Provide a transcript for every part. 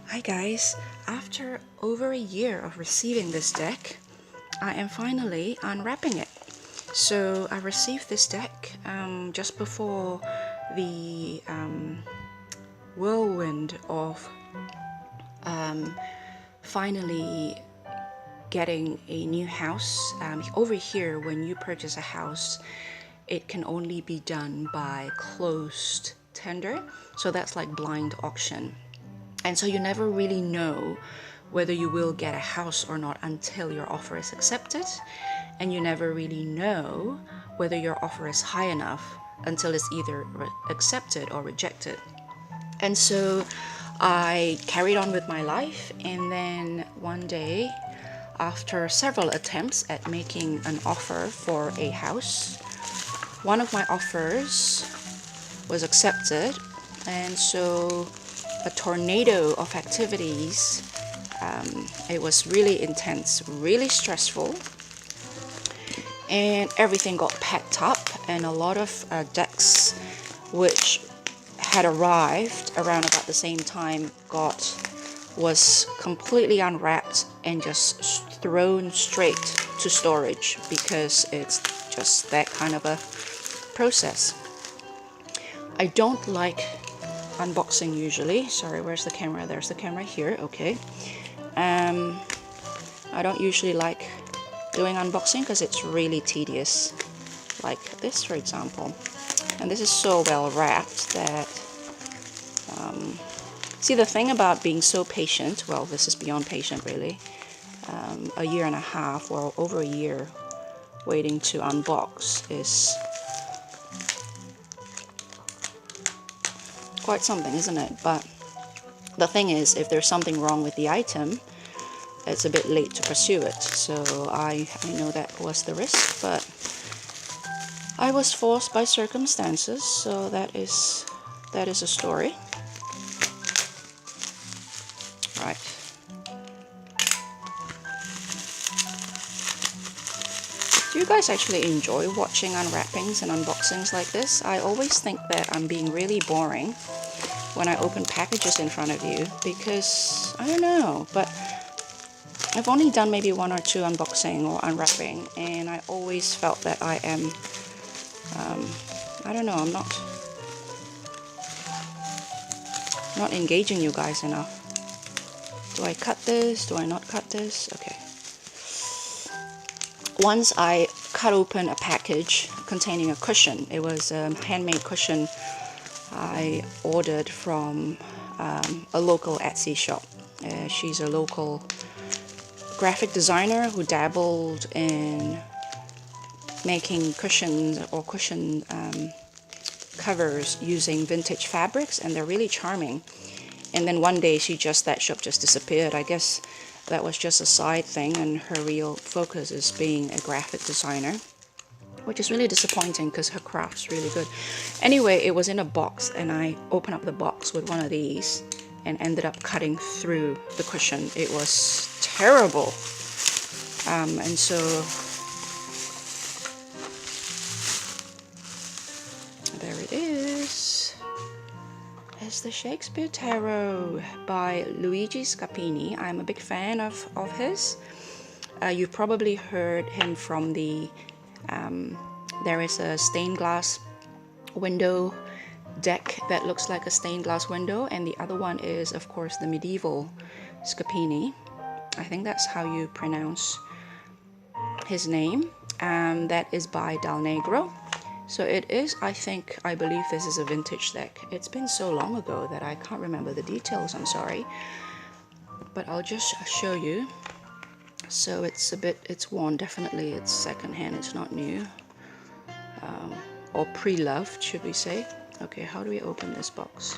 Hi guys, after over a year of receiving this deck, I am finally unwrapping it. So I received this deck just before the whirlwind of finally getting a new house. Over here, when you purchase a house, it can only be done by closed tender, so that's like blind auction. And so you never really know whether you will get a house or not until your offer is accepted. And you never really know whether your offer is high enough until it's either accepted or rejected. And so I carried on with my life, and then one day, after several attempts at making an offer for a house, one of my offers was accepted, and so a tornado of activities. It was really intense, really stressful, and everything got packed up, and a lot of decks which had arrived around about the same time was completely unwrapped and just thrown straight to storage, because it's just that kind of a process. I don't like unboxing usually. Sorry, where's the camera? There's the camera here. Okay. I don't usually like doing unboxing because it's really tedious, like this for example. And this is so well wrapped that see, the thing about being so patient, well, this is beyond patient really, a year and a half or over a year waiting to unbox is quite something, isn't it? But the thing is, if there's something wrong with the item, it's a bit late to pursue it. So I know that was the risk, but I was forced by circumstances, so that is a story. Right. Do you guys actually enjoy watching unwrappings and unboxings like this? I always think that I'm being really boring when I open packages in front of you, because I don't know, but I've only done maybe one or two unboxing or unwrapping, and I always felt that I am I don't know, I'm not engaging you guys enough. Do I cut this? Do I not cut this? Okay. Once I cut open a package containing a cushion. It was a handmade cushion I ordered from a local Etsy shop. She's a local graphic designer who dabbled in making cushions or cushion covers using vintage fabrics, and they're really charming. And then one day that shop just disappeared. I guess that was just a side thing, and her real focus is being a graphic designer, which is really disappointing because her craft's really good. Anyway, it was in a box, and I opened up the box with one of these and ended up cutting through the cushion. It was terrible. And so there it is. It's the Shakespeare Tarot by Luigi Scapini. I'm a big fan of his. You've probably heard him from the there is a stained glass window deck that looks like a stained glass window, and the other one is of course the medieval Scapini. I think that's how you pronounce his name. That is by Dal Negro. So it is, I believe this is a vintage deck. It's been so long ago that I can't remember the details, I'm sorry. But I'll just show you. So it's worn, definitely. It's secondhand, it's not new. Or pre-loved, should we say. Okay, how do we open this box?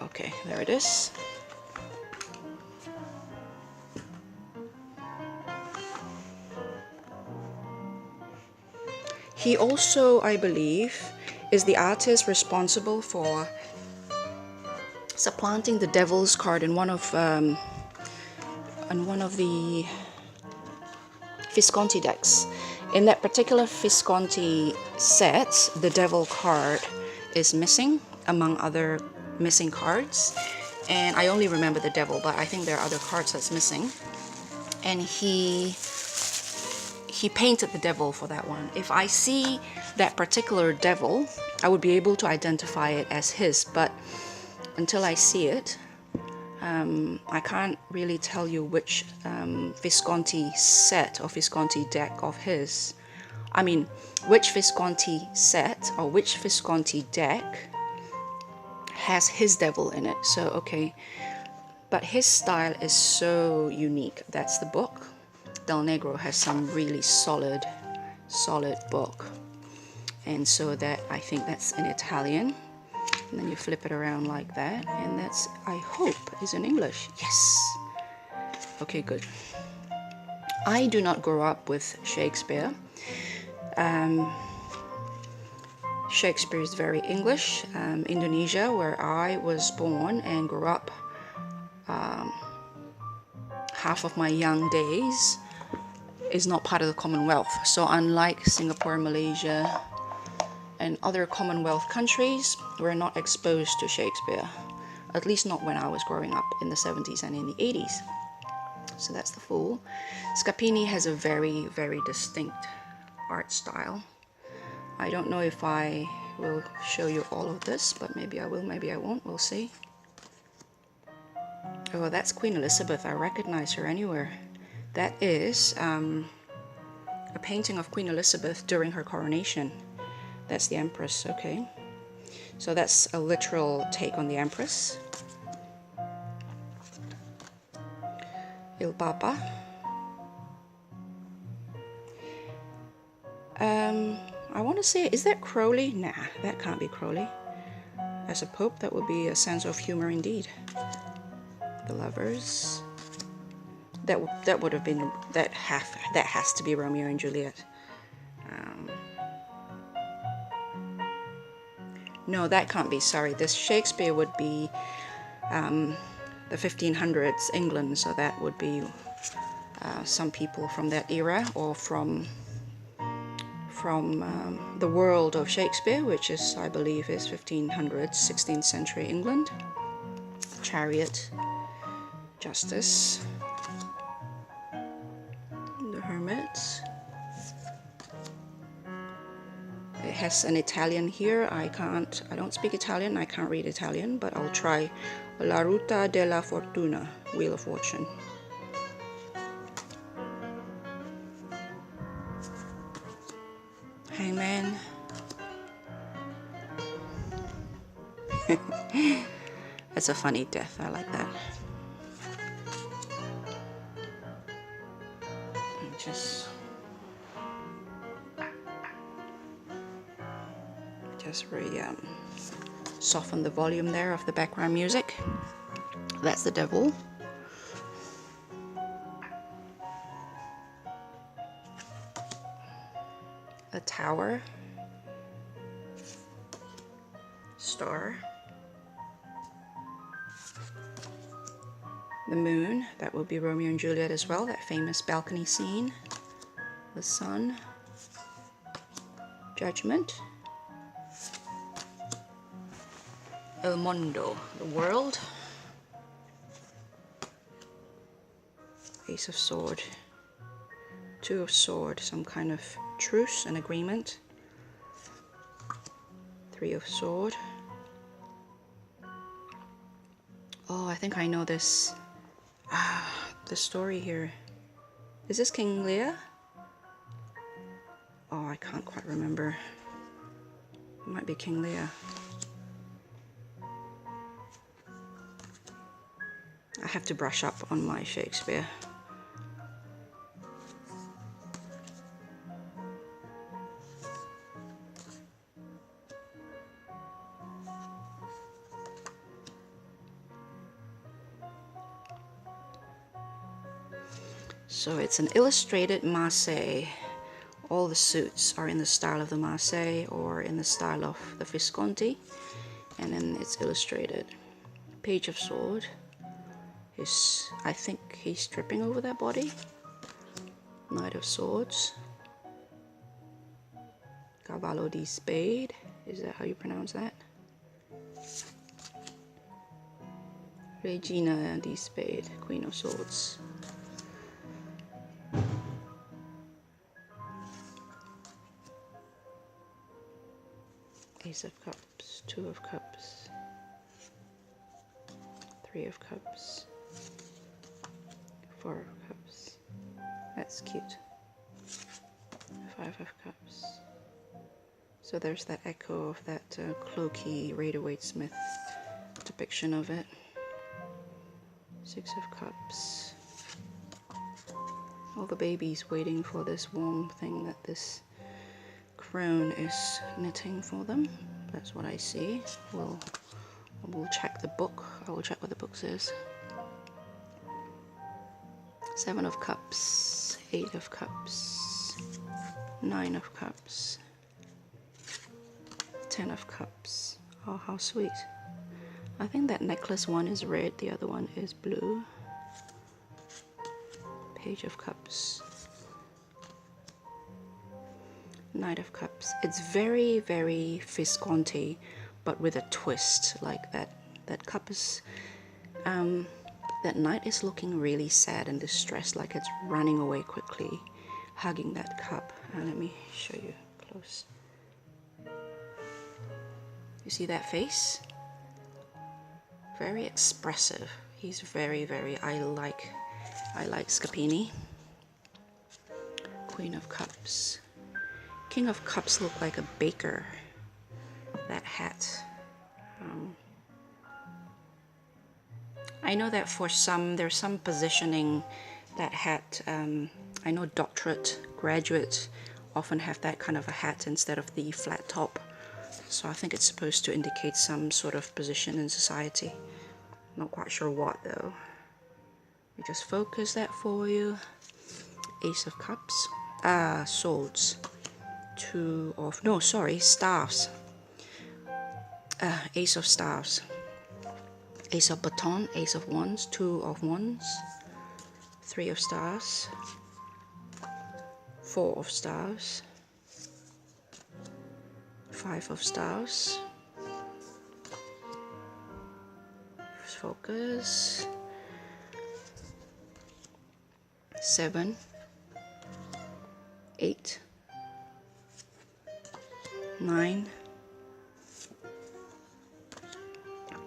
Okay, there it is. He also, I believe, is the artist responsible for supplanting the Devil's card in one of the Visconti decks. In that particular Visconti set, the Devil card is missing, among other missing cards, and I only remember the devil, but I think there are other cards that's missing. And he painted the devil for that one. If I see that particular devil, I would be able to identify it as his, but until I see it, I can't really tell you which Visconti set or Visconti deck of his. I mean, which Visconti set or which Visconti deck has his devil in it. So, okay. But his style is so unique. That's the book. Del Negro has some really solid book. And so that, I think that's in Italian. And then you flip it around like that. And that's, I hope, is in English. Yes. Okay, good. I do not grow up with Shakespeare. Shakespeare is very English. Indonesia, where I was born and grew up half of my young days, is not part of the Commonwealth. So unlike Singapore, Malaysia, and other Commonwealth countries, we're not exposed to Shakespeare. At least not when I was growing up in the 70s and in the 80s. So that's the Fool. Scapini has a very, very distinct art style. I don't know if I will show you all of this, but maybe I will, maybe I won't, we'll see. Oh, that's Queen Elizabeth. I recognize her anywhere. That is a painting of Queen Elizabeth during her coronation. That's the Empress, okay. So that's a literal take on the Empress. Il Papa. I want to say, is that Crowley? Nah, that can't be Crowley. As a Pope, that would be a sense of humor indeed. The Lovers. That would have been, that has to be Romeo and Juliet. No, that can't be, sorry. This Shakespeare would be the 1500s England, so that would be some people from that era, or from the world of Shakespeare, which is, I believe, is 1500s, 16th century England. Chariot, Justice, the Hermit. It has an Italian here. I don't speak Italian, I can't read Italian, but I'll try. La Ruta della Fortuna, Wheel of Fortune. Hangman. That's a funny death, I like that. Just really soften the volume there of the background music. That's the Devil. A Tower. Star. The Moon, that will be Romeo and Juliet as well, that famous balcony scene. The Sun. Judgment. El Mundo, the world. Ace of Sword. Two of Sword, some kind of truce, an agreement. Three of Sword. Oh, I think I know this. The story here. Is this King Lear? Oh, I can't quite remember. It might be King Lear. I have to brush up on my Shakespeare. So it's an illustrated Marseille. All the suits are in the style of the Marseille or in the style of the Visconti, and then it's illustrated. Page of Sword. I think he's tripping over that body. Knight of Swords. Cavallo di Spade. Is that how you pronounce that? Regina di Spade, Queen of Swords. Ace of Cups, Two of Cups, Three of Cups, Four of Cups. That's cute. Five of Cups. So there's that echo of that cloaky Rider-Waite-Smith depiction of it. Six of Cups. All the babies waiting for this warm thing that this crone is knitting for them. That's what I see. We'll check the book. I will check what the book says. Seven of Cups, Eight of Cups, Nine of Cups, Ten of Cups. Oh, how sweet. I think that necklace one is red, the other one is blue. Page of Cups. Knight of Cups. It's very, very Visconti, but with a twist, like that. That cup is, that knight is looking really sad and distressed, like it's running away quickly, hugging that cup. Let me show you close. You see that face? Very expressive. He's very, very, I like Scapini. Queen of Cups. King of Cups look like a baker. That hat. I know that for some, there's some positioning that hat. I know doctorate, graduate often have that kind of a hat instead of the flat top. So I think it's supposed to indicate some sort of position in society. Not quite sure what though. Let me just focus that for you. Ace of Cups. Swords. Two of, no, sorry, staves. Ace of Staves. Ace of Baton, Ace of Wands, Two of Wands, Three of Staves, Four of Staves, Five of Staves. Focus. Seven, Eight, Nine,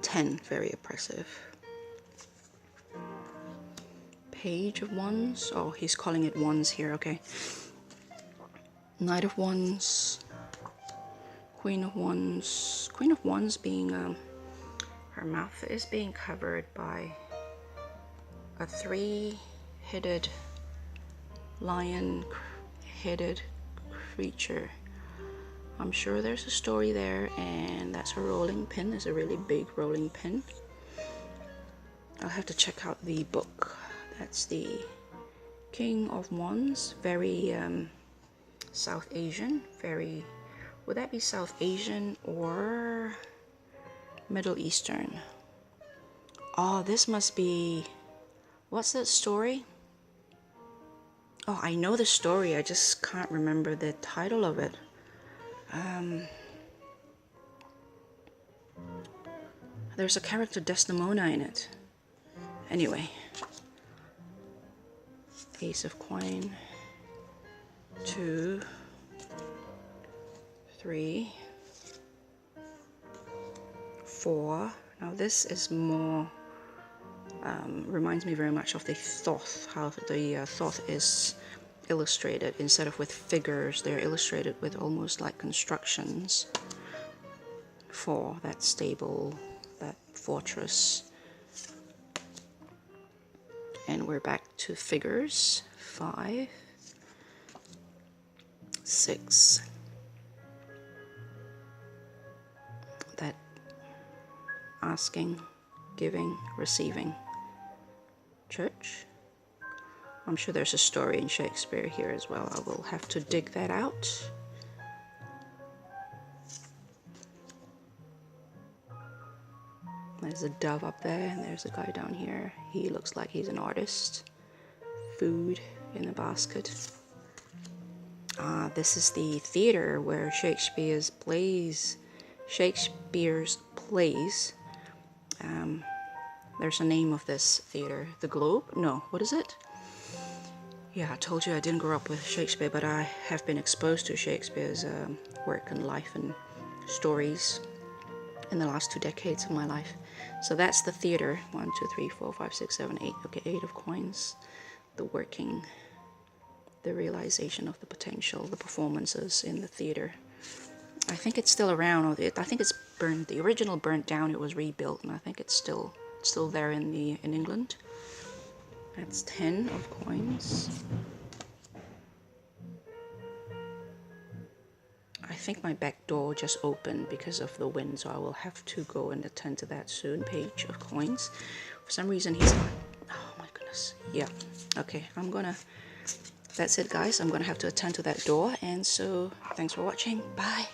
10, very oppressive. Page of Wands, oh, he's calling it Wands here, okay. Knight of Wands, Queen of Wands. Queen of Wands being, her mouth is being covered by a three-headed, lion-headed creature. I'm sure there's a story there, and that's a rolling pin. It's a really big rolling pin. I'll have to check out the book. That's the King of Wands. Very South Asian. Very, would that be South Asian or Middle Eastern? Oh, this must be, what's that story? Oh, I know the story. I just can't remember the title of it. There's a character Desdemona in it. Anyway, Ace of Coin, 2, 3, 4. Now this is more, reminds me very much of the Thoth, how the Thoth is illustrated. Instead of with figures, they're illustrated with almost like constructions for that stable, that fortress. And we're back to figures. 5, 6. That asking, giving, receiving. Church. I'm sure there's a story in Shakespeare here as well. I will have to dig that out. There's a dove up there, and there's a guy down here. He looks like he's an artist. Food in a basket. This is the theater where Shakespeare's plays There's a name of this theater. The Globe? No, what is it? Yeah, I told you I didn't grow up with Shakespeare, but I have been exposed to Shakespeare's work and life and stories in the last 2 decades of my life. So that's the theater. 1, 2, 3, 4, 5, 6, 7, 8. Okay, 8 of coins. The working, the realization of the potential, the performances in the theater. I think it's still around. I think it's burned. The original burnt down. It was rebuilt, and I think it's still there in England. That's 10 of coins. I think my back door just opened because of the wind, so I will have to go and attend to that soon. Page of coins. For some reason he's not. Oh my goodness. Yeah. Okay, that's it guys. I'm gonna have to attend to that door, and so thanks for watching. Bye.